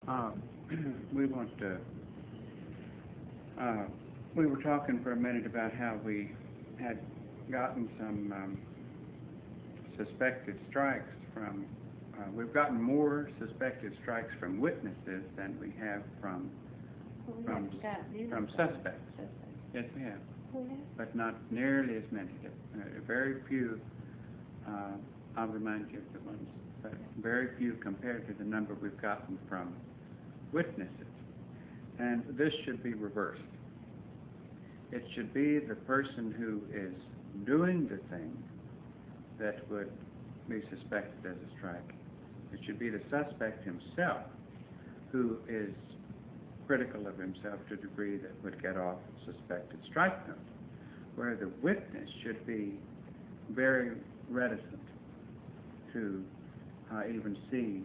Uh, we want to. We were talking for a minute about how we had gotten some suspected strikes from. We've gotten more suspected strikes from witnesses than we have from suspects. Yes, we have, but not nearly as many. Very few. I'll remind you of the ones, but very few compared to the number we've gotten from witnesses. And this should be reversed. It should be the person who is doing the thing that would be suspected as a strike. It should be the suspect himself who is critical of himself to a degree that would get off suspected strike note, where the witness should be very reticent to even see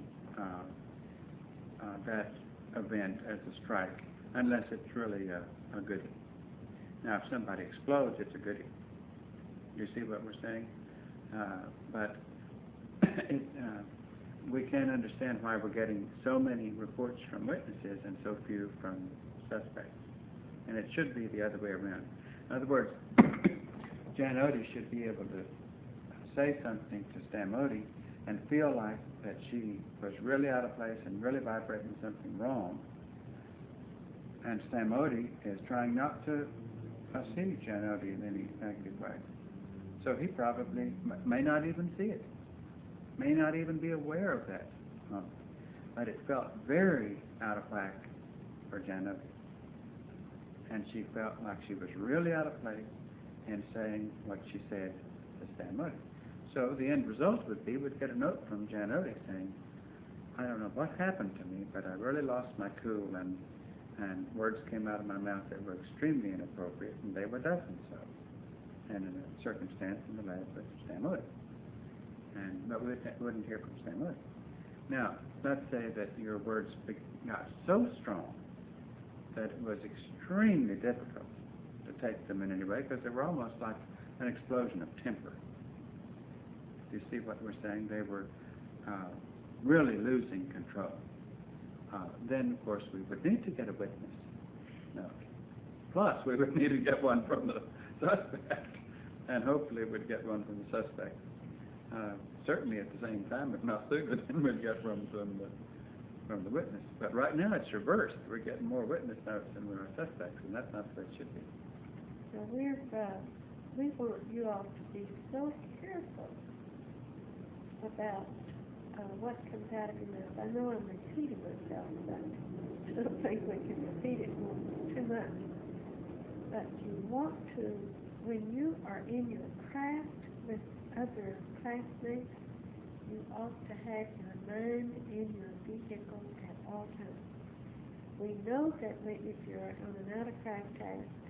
that event as a strike, unless it's really a goodie. Now, if somebody explodes, it's a goodie. You see what we're saying? But we can't understand why we're getting so many reports from witnesses and so few from suspects. And it should be the other way around. In other words, Jan Odie should be able to say something to Stam Odie and feel like that she was really out of place and really vibrating something wrong. And Stam Odie is trying not to see Jan Odie in any negative way. So he probably may not even see it, may not even be aware of that. But it felt very out of whack for Jan Odie. And she felt like she was really out of place in saying what she said to Stam Odie. So the end result would be we'd get a note from Jan Odie saying, I don't know what happened to me, but I really lost my cool and words came out of my mouth that were extremely inappropriate, and they were definitely so. And in a circumstance in the lab with Stam Odie. But we wouldn't hear from Stam Odie. Now, let's say that your words got so strong that it was extremely difficult to take them in any way, because they were almost like an explosion of temper. You see what we're saying? They were really losing control. Then, of course, we would need to get a witness. No. Plus, we would need to get one from the suspect, and hopefully we'd get one from the suspect. Certainly at the same time, if not sooner, then we'd get one from the witness. But right now it's reversed. We're getting more witness notes than we are suspects, and that's not the way it should be. So we want you all to be so careful about what comes out of your mouth. I know I'm repeating myself, but I don't think we can repeat it too much. But you want to, when you are in your craft with other classmates, you ought to have your mind in your vehicle at all times. We know that if you're on an out-of-craft task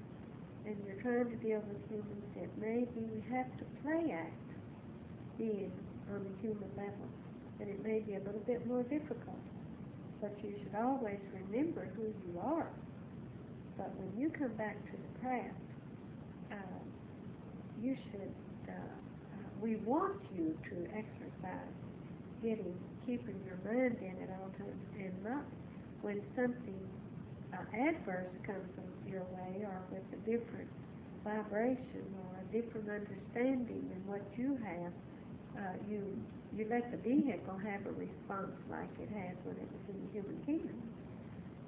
and you're trying to deal with humans, that maybe we have to play act being on the human level, and it may be a little bit more difficult. But you should always remember who you are. But when you come back to the craft, you should, we want you to exercise keeping your mind in at all times, and not when something adverse comes your way, or with a different vibration or a different understanding than what you have, you let the vehicle have a response like it has when it was in the human kingdom.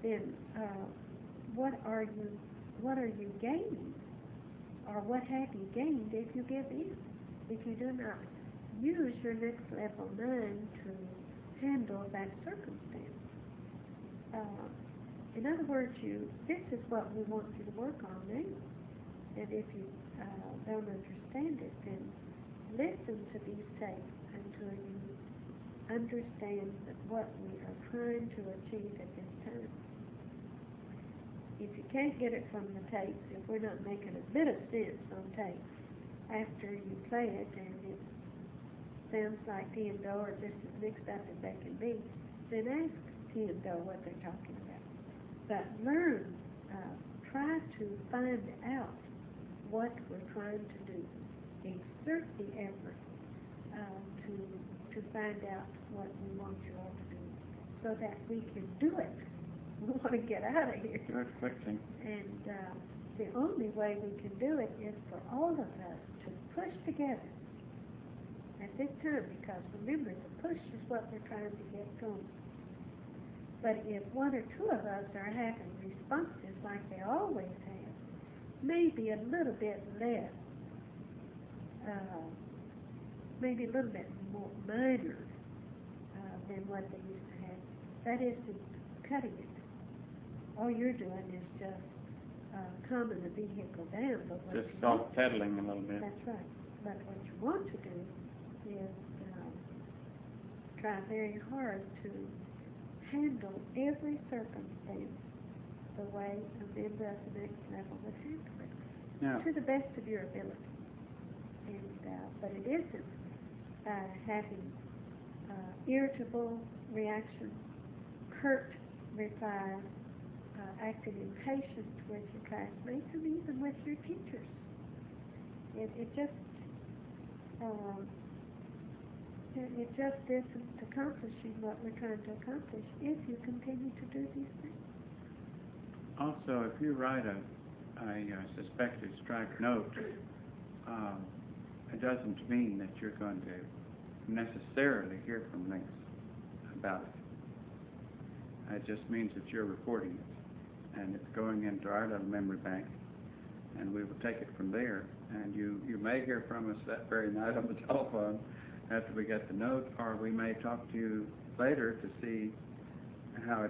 Then what are you gaining, or what have you gained if you give in? If you do not use your next level mind to handle that circumstance. In other words, this is what we want you to work on now. And if you don't understand it, then listen to these tapes until you understand what we are trying to achieve at this time. If you can't get it from the tapes, if we're not making a bit of sense on tape, after you play it and it sounds like T and Do are just as mixed up as they can be, then ask T and Do what they're talking about. But learn, try to find out what we're trying to do. Exert the effort to find out what we want you all to do. so that we can do it. We want to get out of here. Do it quickly. And the only way we can do it is for all of us to push together at this time, because remember, the push is what we're trying to get going. But if one or two of us are having responses like they always have, maybe a little bit less, maybe a little bit more minor than what they used to have, that isn't cutting it. All you're doing is just calming the vehicle down. But what Just you soft pedaling a little bit. That's right. But what you want to do is try very hard to handle every circumstance the way a member of the next level would handle it, Now, to the best of your ability. And but it isn't having irritable reactions, curt replies, acting impatient with your classmates, and even with your teachers. It just isn't accomplishing what we're trying to accomplish if you continue to do these things. also, if you write a suspected strike note, it doesn't mean that you're going to necessarily hear from Lynx about it. It just means that you're reporting it, and it's going into our little memory bank, and we will take it from there. And you may hear from us that very night on the telephone after we get the note, or we may talk to you later to see how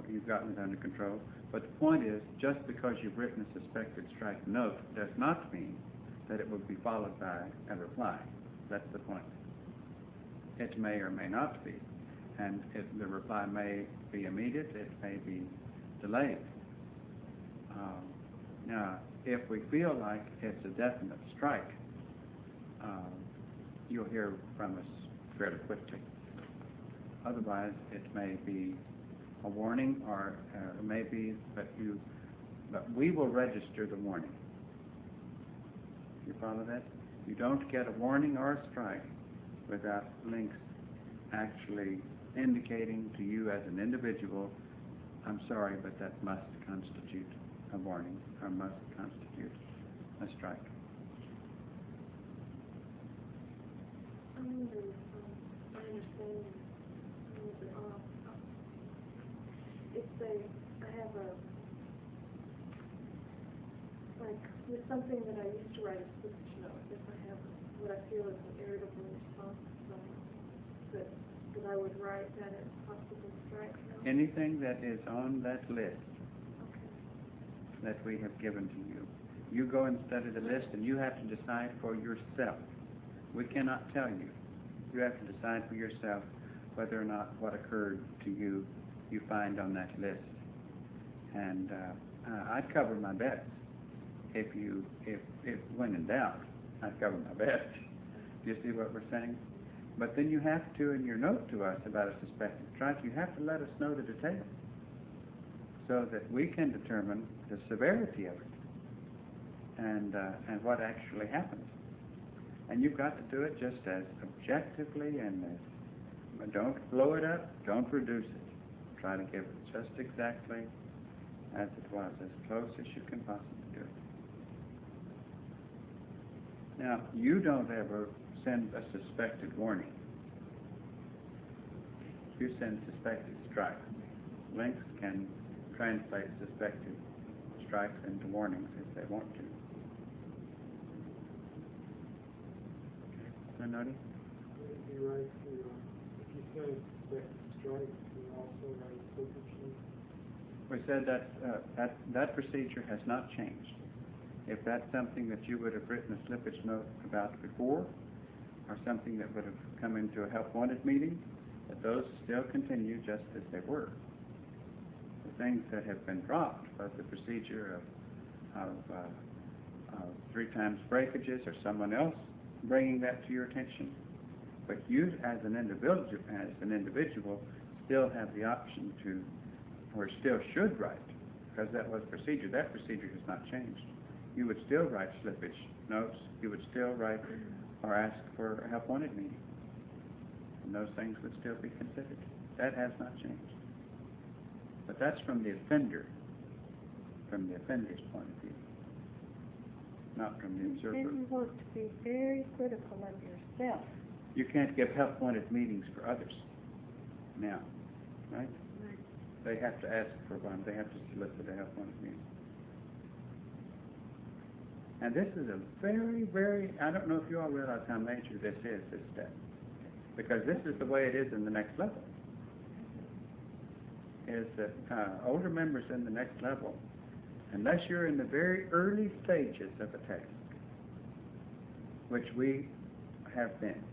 you've gotten it under control. But the point is, just because you've written a suspected strike note does not mean that it will be followed by a reply. That's the point. It may or may not be, and the reply may be immediate, it may be delayed. Now, if we feel like it's a definite strike, you'll hear from us fairly quickly. Otherwise, it may be a warning, or maybe but we will register the warning. You follow that? You don't get a warning or a strike without Lynx actually indicating to you as an individual, I'm sorry, but that must constitute a warning or must constitute a strike. I wonder if I understand a little bit off. If I have like with something that I used to write a slippage note, if I have what I feel is an irritable response to someone, that I would write that as possible strike note? Anything that is on that list Okay. that we have given to you, you go and study the list, and you have to decide for yourself. We cannot tell you. You have to decide for yourself whether or not what occurred to you find on that list. And I'd cover my bets. If when in doubt, I'd cover my bets. Do you see what we're saying? But then you have to, in your note to us about a suspected strike, you have to let us know the details so that we can determine the severity of it and what actually happened. And you've got to do it just as objectively and don't blow it up, don't reduce it. Try to give it just exactly as it was, as close as you can possibly do it. Now, you don't ever send a suspected warning. You send suspected strike. Lynx can translate suspected strikes into warnings if they want to. Okay. Nody? If you write if you say suspected strike, you also write slippage note. We said that procedure has not changed. If that's something that you would have written a slippage note about before, or something that would have come into a help wanted meeting, that those still continue just as they were. The things that have been dropped was the procedure of 3 times breakages or someone else bringing that to your attention. But you, as an individual, still have the option to, or still should write, because that was procedure. That procedure has not changed. You would still write slippage notes. You would still write or ask for a help wanted meeting. And those things would still be considered. That has not changed. But that's from the offender, from the offender's point of view, not from the observer. Then you want to be very critical of yourself. You can't give help-wanted meetings for others now, right? Right. They have to ask for one. They have to solicit a help-wanted meeting. And this is a very, very, I don't know if you all realize how major this is, this step. Because this is the way it is in the next level. Is that older members in the next level, unless you're in the very early stages of a task, which we have been.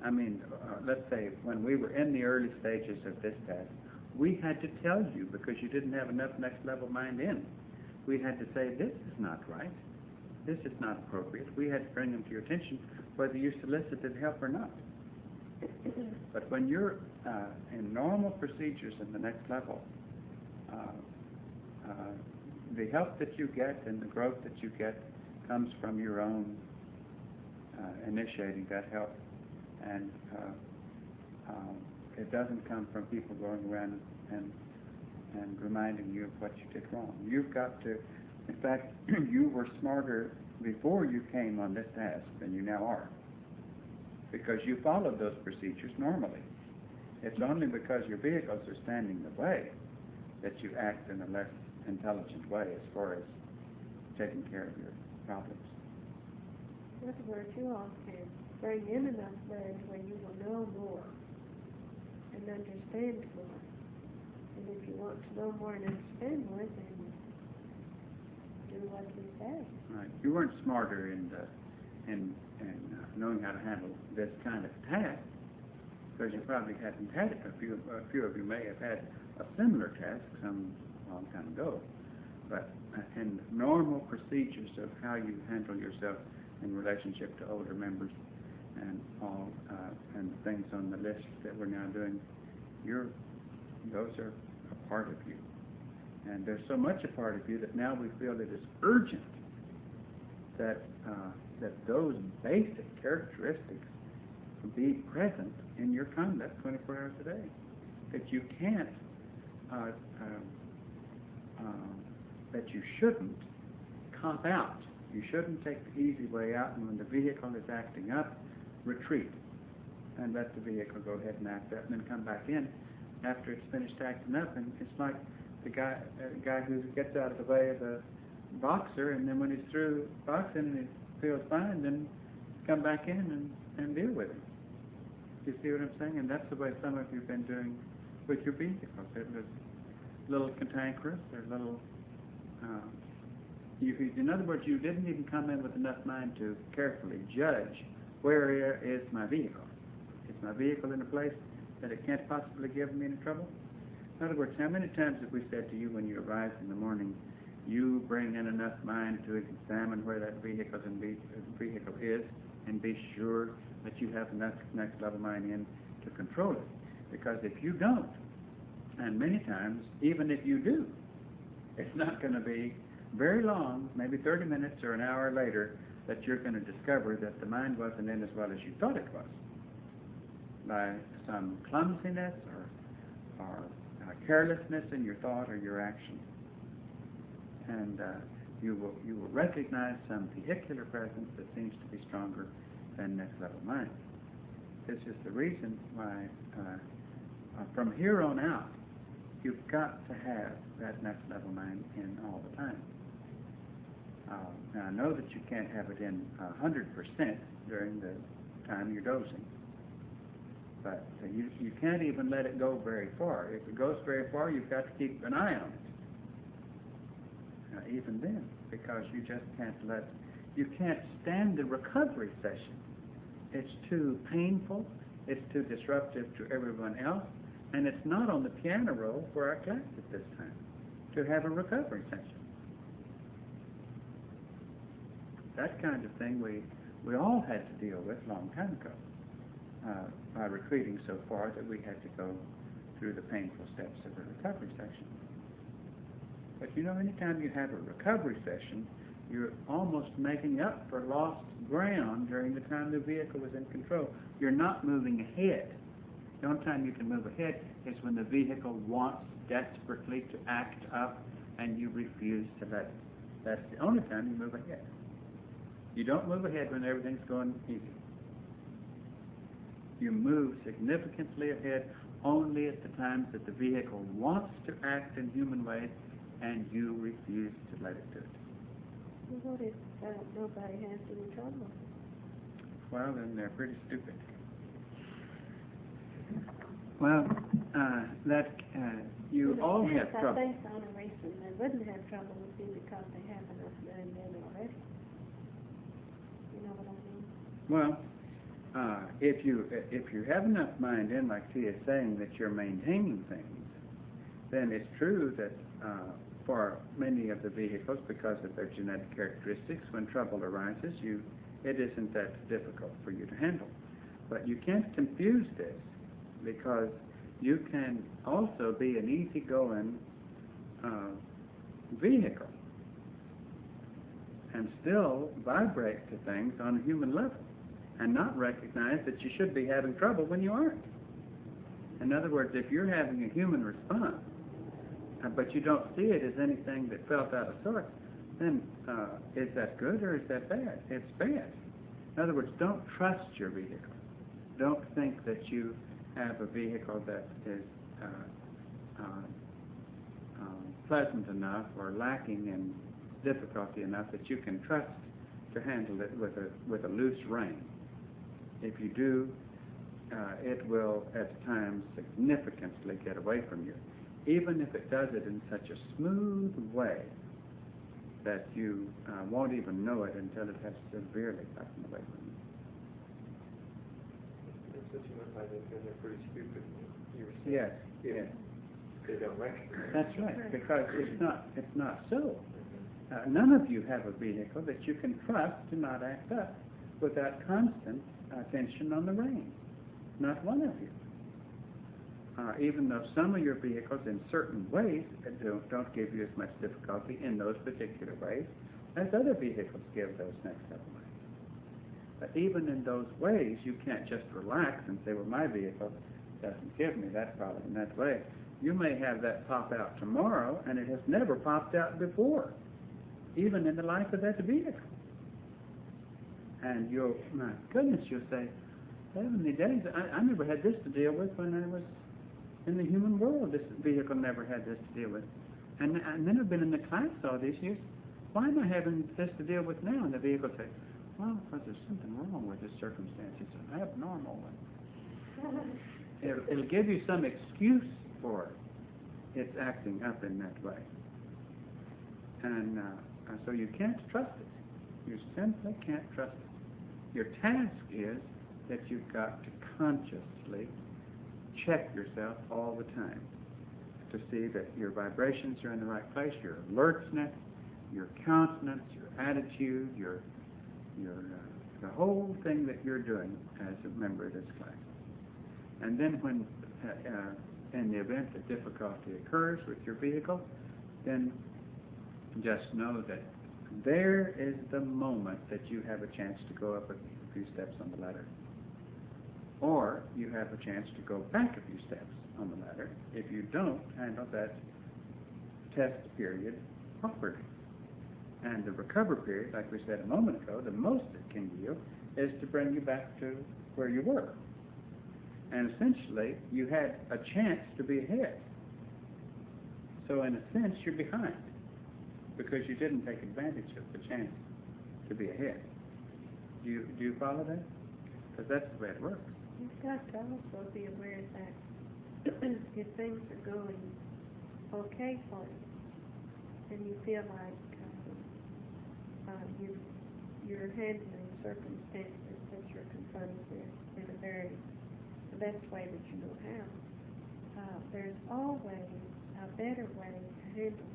I mean, let's say when we were in the early stages of this task, we had to tell you, because you didn't have enough next level mind in, we had to say, this is not right. This is not appropriate. We had to bring them to your attention whether you solicited help or not. But when you're in normal procedures in the next level, the help that you get and the growth that you get comes from your own initiating that help. And it doesn't come from people going around and reminding you of what you did wrong. You've got to, in fact, you were smarter before you came on this task than you now are, because you followed those procedures normally. It's only because your vehicles are standing in the way that you act in a less intelligent way as far as taking care of your problems. In other words, you all can bring in enough learning where you will know more and understand more. And if you want to know more and understand more, then do what we say. Right. You weren't smarter in knowing how to handle this kind of task, because you probably hadn't had it. A few of you may have had a similar task some long time ago. But in normal procedures of how you handle yourself in relationship to older members and all and the things on the list that we're now doing, those are a part of you. And there's so much a part of you that now we feel it is urgent that those basic characteristics be present in your conduct 24 hours a day. That you can't, that you shouldn't cop out. You shouldn't take the easy way out, and when the vehicle is acting up, retreat and let the vehicle go ahead and act up, and then come back in after it's finished acting up. And it's like the guy who gets out of the way of the boxer, and then when he's through boxing and he feels fine, then come back in and deal with him. You see what I'm saying? And that's the way some of you have been doing with your vehicles. It was a little cantankerous, or a little... in other words, you didn't even come in with enough mind to carefully judge, where is my vehicle? Is my vehicle in a place that it can't possibly give me any trouble? In other words, how many times have we said to you when you arise in the morning, you bring in enough mind to examine where that vehicle is, and be sure that you have enough next level mind in to control it? Because if you don't, and many times, even if you do, it's not going to be very long, maybe 30 minutes or an hour later, that you're going to discover that the mind wasn't in as well as you thought it was, by some clumsiness or carelessness in your thought or your action. And you will recognize some vehicular presence that seems to be stronger than next level mind. This is the reason why from here on out, you've got to have that next level mind in all the time. Now I know that you can't have it in 100% during the time you're dozing, but you can't even let it go very far. If it goes very far, you've got to keep an eye on it. Even then, because you just you can't stand the recovery session. It's too painful, it's too disruptive to everyone else, and it's not on the piano roll for our class at this time to have a recovery session. That kind of thing we all had to deal with a long time ago by retreating so far that we had to go through the painful steps of a recovery session. But you know, anytime you have a recovery session, you're almost making up for lost ground during the time the vehicle was in control. You're not moving ahead. The only time you can move ahead is when the vehicle wants desperately to act up and you refuse to let it. That's the only time you move ahead. You don't move ahead when everything's going easy. You move significantly ahead only at the times that the vehicle wants to act in human ways and you refuse to let it do it. Well, what if nobody has any trouble? Well, then they're pretty stupid. Well, you all have I trouble. think the only reason they wouldn't have trouble would be because they have enough mind in already. You know what I mean? Well, if you have enough mind in, like Tia is saying, that you're maintaining things, then it's true that for many of the vehicles, because of their genetic characteristics, when trouble arises, it isn't that difficult for you to handle. But you can't confuse this, because you can also be an easygoing vehicle and still vibrate to things on a human level and not recognize that you should be having trouble when you aren't. In other words, if you're having a human response, but you don't see it as anything that felt out of sort, then is that good or is that bad? It's bad. In other words, don't trust your vehicle. Don't think that you have a vehicle that is pleasant enough or lacking in difficulty enough that you can trust to handle it with a loose rein. If you do, it will at times significantly get away from you, even if it does it in such a smooth way that you won't even know it until it has severely gotten away from you. That's what you meant by they're pretty stupid. You were saying. Yes, yes. They don't recognize. That's right, because it's not so. None of you have a vehicle that you can trust to not act up without constant attention on the rein. Not one of you. Even though some of your vehicles in certain ways don't give you as much difficulty in those particular ways as other vehicles give those next several ways. But even in those ways, you can't just relax and say, well, my vehicle doesn't give me that problem in that way. You may have that pop out tomorrow, and it has never popped out before, even in the life of that vehicle. And my goodness, you'll say, heavenly days, I never had this to deal with when I was in the human world. This vehicle never had this to deal with. And then I've been in the class all these years. Why am I having this to deal with now? And the vehicle says, well, because there's something wrong with this circumstance. It's an abnormal one. It'll give you some excuse for its acting up in that way. And so you can't trust it. You simply can't trust it. Your task is that you've got to consciously check yourself all the time to see that your vibrations are in the right place, your alertness, your countenance, your attitude, the whole thing that you're doing as a member of this class. And then when, in the event that difficulty occurs with your vehicle, then just know that there is the moment that you have a chance to go up a few steps on the ladder. Or you have a chance to go back a few steps on the ladder if you don't handle that test period properly. And the recovery period, like we said a moment ago, the most it can do is to bring you back to where you were. And essentially, you had a chance to be ahead. So in a sense, you're behind because you didn't take advantage of the chance to be ahead. Do you follow that? Because that's the way it works. You've got to also be aware that if things are going okay for you, and you feel like you're handling circumstances that you're confronted with in the best way that you know how, there's always a better way to handle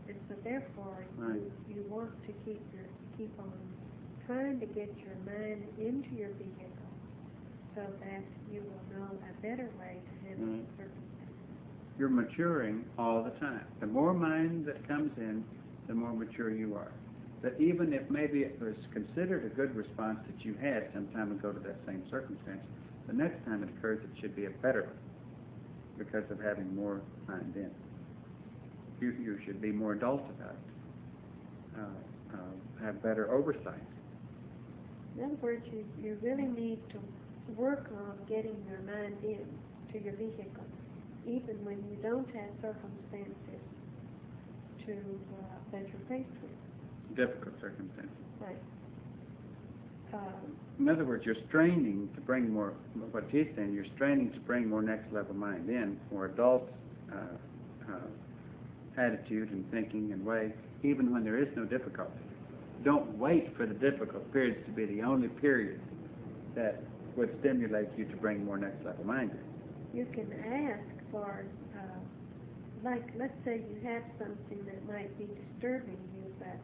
it. And so therefore, right. you want to keep on trying to get your mind into your vehicle so that you will know a better way to handle the circumstances. You're maturing all the time. The more mind that comes in, the more mature you are. That even if maybe it was considered a good response that you had some time ago to that same circumstance, the next time it occurs, it should be a better one because of having more mind in. You should be more adult about it, have better oversight. In other words, you really need to work on getting your mind in to your vehicle, even when you don't have circumstances that you're faced with. Difficult circumstances. Right. In other words, you're straining to bring more, what she's saying, you're straining to bring more next level mind in, more adult attitude and thinking and way, even when there is no difficulty. Don't wait for the difficult periods to be the only period that would stimulate you to bring more next level mind in. You can ask for, like, let's say you have something that might be disturbing you, but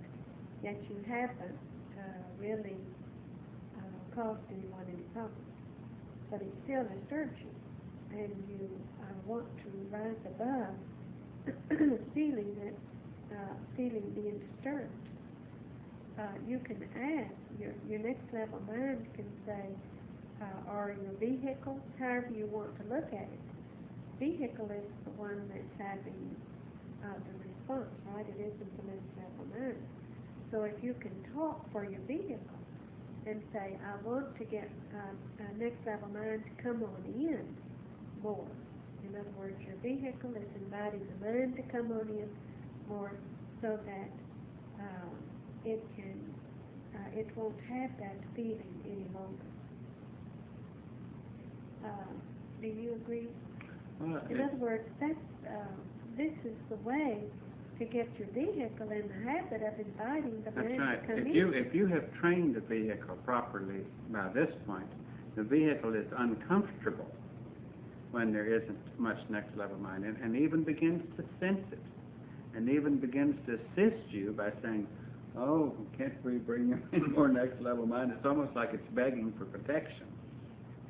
yet you haven't really caused anyone any problem. But it still disturbs you, and you want to rise above feeling being disturbed. You can ask, your next level mind can say, or your vehicle, however you want to look at it. Vehicle is the one that's having the response, right? It isn't the next level mind. So if you can talk for your vehicle and say, I want to get next level mind to come on in more. In other words, your vehicle is inviting the mind to come on in more so that it won't have that feeling any longer. Do you agree? In other words, this is the way to get your vehicle in the habit of inviting the mind That's to right. come in. If you have trained the vehicle properly by this point, the vehicle is uncomfortable when there isn't much next level mind in, and even begins to sense it, and even begins to assist you by saying, oh, can't we bring in more next level mind? It's almost like it's begging for protection.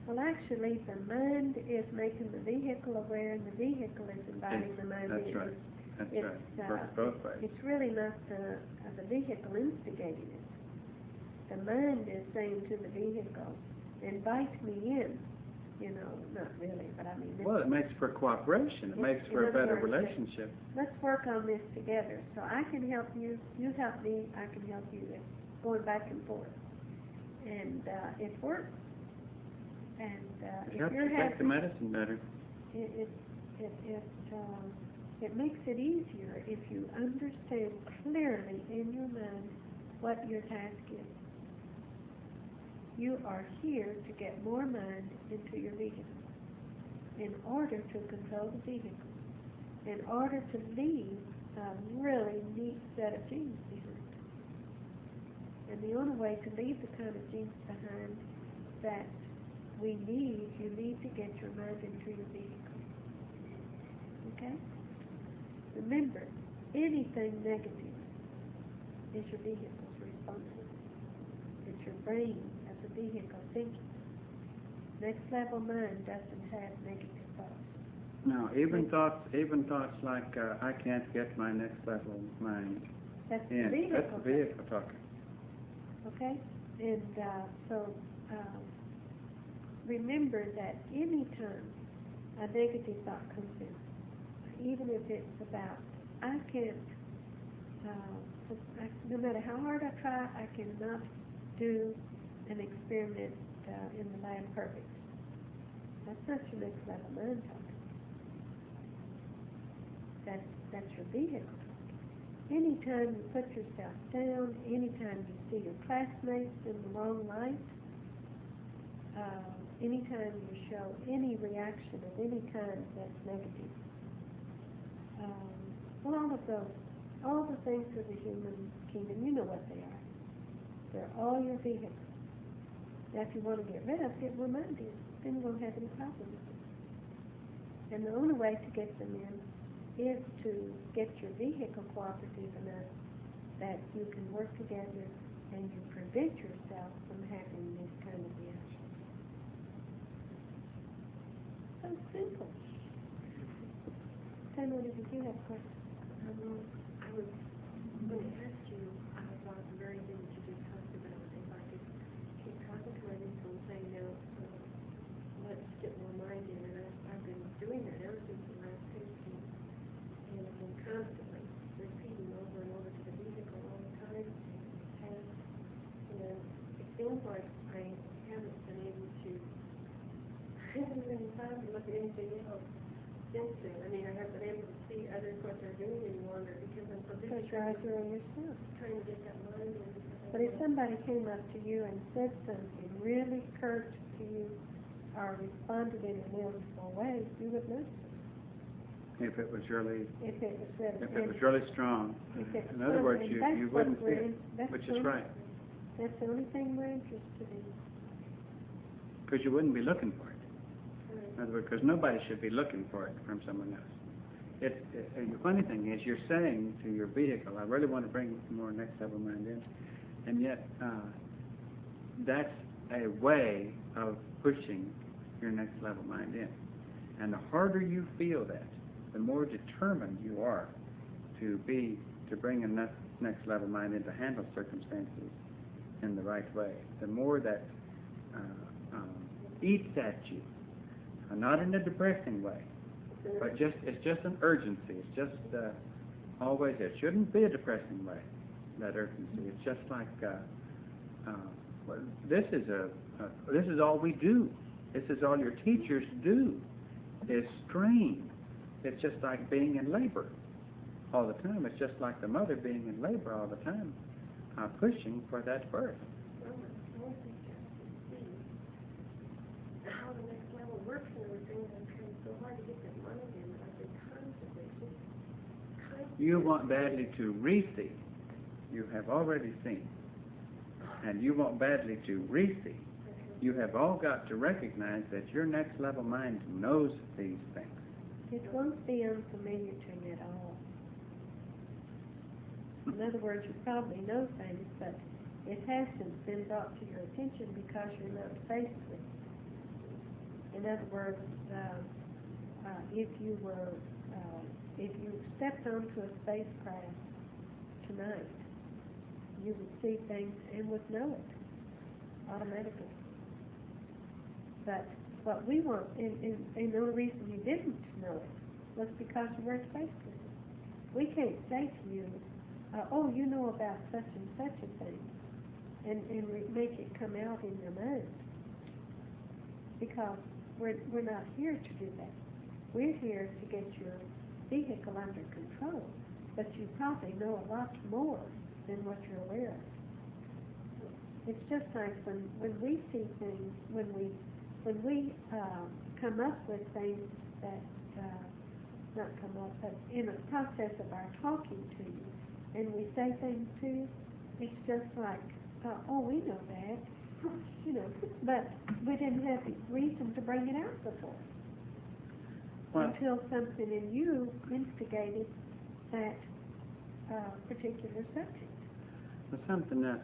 Well, actually, the mind is making the vehicle aware, and the vehicle is inviting the mind That's in. right. That's It's, right. Works both ways. It's really not the vehicle instigating it. The mind is saying to the vehicle, invite me in. You know, not really, but I mean... Well, it makes for cooperation. It makes for a better relationship. Let's work on this together. So I can help you, you help me, I can help you. Going back and forth. And it works. And It if helps you're to take the medicine better. it makes it easier if you understand clearly in your mind what your task is. You are here to get more mind into your vehicle in order to control the vehicle, in order to leave a really neat set of genes behind. And the only way to leave the kind of genes behind that we need, you need to get your mind into your vehicle. Okay? Remember, anything negative is your vehicle's response. It's your brain as a vehicle thinking. Next level mind doesn't have negative thoughts. No, even thoughts like I can't get my next level mind That's the in. vehicle. That's the vehicle talking. Okay? And remember that any time a negative thought comes in, even if it's about, I can't, no matter how hard I try, I cannot do an experiment in the lab perfect. That's not your next level mind talking. That's your vehicle talking. Anytime you put yourself down, anytime you see your classmates in the wrong light, anytime you show any reaction of any kind that's negative, all the things of the human kingdom, you know what they are. They're all your vehicles. Now, if you want to get rid of, get more mind in. Then you won't have any problem with it. And the only way to get them in is to get your vehicle cooperative enough that you can work together and you prevent yourself from having this kind of reaction. So simple. Tamara, did you have a question? I was going to ask you about the very thing that you just talked about, if I could keep concentrating on saying, now, get more mind in, and I've been doing that ever since the last painting. And I've been constantly repeating over and over to the vehicle all the time, and it seems like I haven't been able to, I haven't been time to look at anything else since then. I mean, I haven't been able to see others what they're doing any longer because I'm so busy trying to get that mind in. But if somebody came up to you and said something really curt to you, or responded in a noticeable way, you would listen. If it was really, If it was really strong. If it's In other words, and you that's wouldn't what see we're it, in- that's which the is only- right. That's the only thing we're interested in. Because you wouldn't be looking for it. Right. In other words, because nobody should be looking for it from someone else. And the funny thing is, you're saying to your vehicle, I really want to bring more next level mind in, and yet that's a way of pushing your next level mind in. And the harder you feel that, the more determined you are to bring a next level mind in to handle circumstances in the right way. The more that eats at you, not in a depressing way, but it's just an urgency. It's just always, it shouldn't be a depressing way, that urgency. It's just like, well, this is all we do. This is all your teachers do, is strain. It's just like being in labor all the time. It's just like the mother being in labor all the time, pushing for that birth. Well, it's more than just to see how the next level works and everything, and I'm trying so hard to get that mind in, that I've been constantly. You want badly to re-see. You have already seen. And you want badly to re-see. You have all got to recognize that your next level mind knows these things. It won't be unfamiliar to you at all. In other words, you probably know things, but it hasn't been brought to your attention because you're not faced with it. In other words, if you stepped onto a spacecraft tonight, you would see things and would know it automatically. But what we want, and the only reason you didn't know it was because you weren't faced with it. We can't say to you, oh, you know about such and such a thing, and make it come out in your mind. Because we're not here to do that. We're here to get your vehicle under control, but you probably know a lot more than what you're aware of. It's just like when we see things, when we come up with things that, not come up, but in the process of our talking to you, and we say things to you, it's just like, oh, we know that, you know, but we didn't have the reason to bring it out before. Well, Until something in you instigated that particular subject. there's something that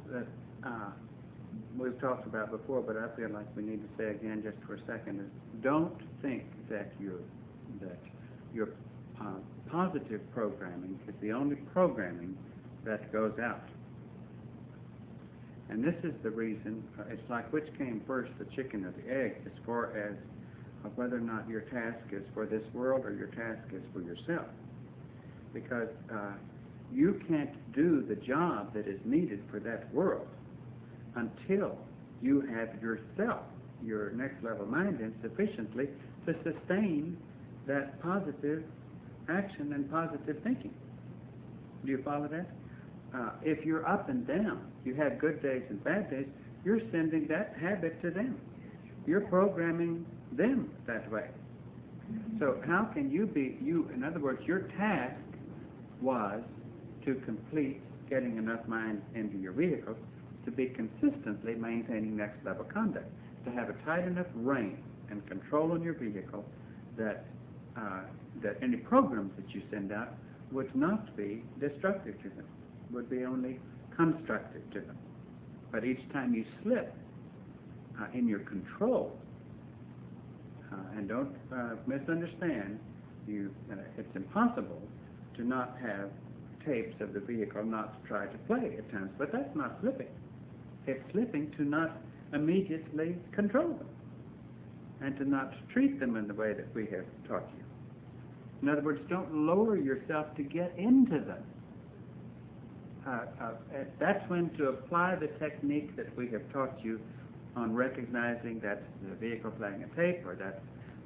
we've talked about before, but I feel like we need to say again just for a second, is don't think that your positive programming is the only programming that goes out. And this is the reason, it's like which came first, the chicken or the egg, as far as whether or not your task is for this world or your task is for yourself. Because you can't do the job that is needed for that world until you have yourself, your next level mind in sufficiently to sustain that positive action and positive thinking. Do you follow that? If you're up and down, you have good days and bad days, you're sending that habit to them. You're programming them that way. So how can you be, in other words, your task was to complete getting enough mind into your vehicle to be consistently maintaining next level conduct, to have a tight enough rein and control on your vehicle that any programs that you send out would not be destructive to them, would be only constructive to them. But each time you slip in your control, and don't misunderstand, it's impossible to not have tapes of the vehicle not to try to play at times, but that's not slipping. It's slipping to not immediately control them. and to not treat them in the way that we have taught you. In other words, don't lower yourself to get into them. That's when to apply the technique that we have taught you on recognizing that's the vehicle playing a tape, or that's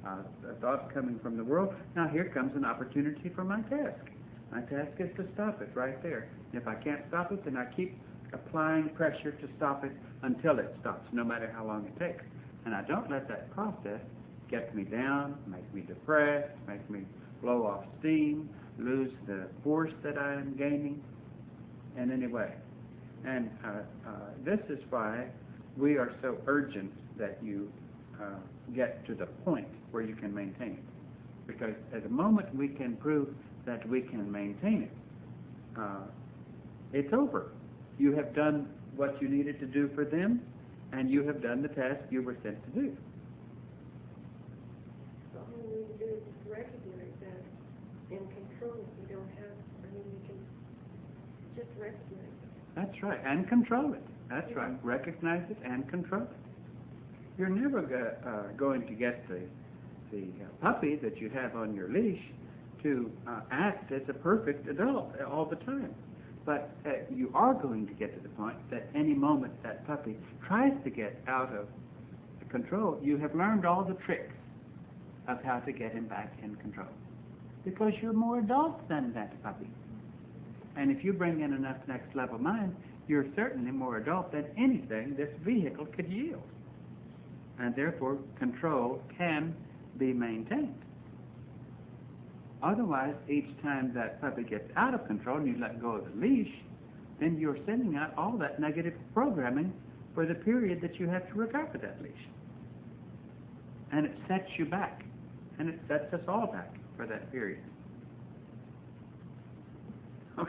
a thought coming from the world. Now here comes an opportunity for my task. My task is to stop it right there. If I can't stop it, then I keep applying pressure to stop it until it stops, no matter how long it takes. And I don't let that process get me down, make me depressed, make me blow off steam, lose the force that I am gaining in any way. And this is why we are so urgent that you get to the point where you can maintain it. Because at the moment we can prove that we can maintain it, it's over. You have done what you needed to do for them, and you have done the task you were sent to do. So all we need to do is just recognize that and control it. We don't have, I mean, you can just recognize it. That's right, and control it. That's right, recognize it and control it. You're never going to get the puppy that you have on your leash to act as a perfect adult all the time. But you are going to get to the point that any moment that puppy tries to get out of control, you have learned all the tricks of how to get him back in control. Because you're more adult than that puppy. And if you bring in enough next level mind, you're certainly more adult than anything this vehicle could yield. And therefore, control can be maintained. Otherwise, each time that puppy gets out of control and you let go of the leash, then you're sending out all that negative programming for the period that you have to recover that leash. And it sets you back. And it sets us all back for that period.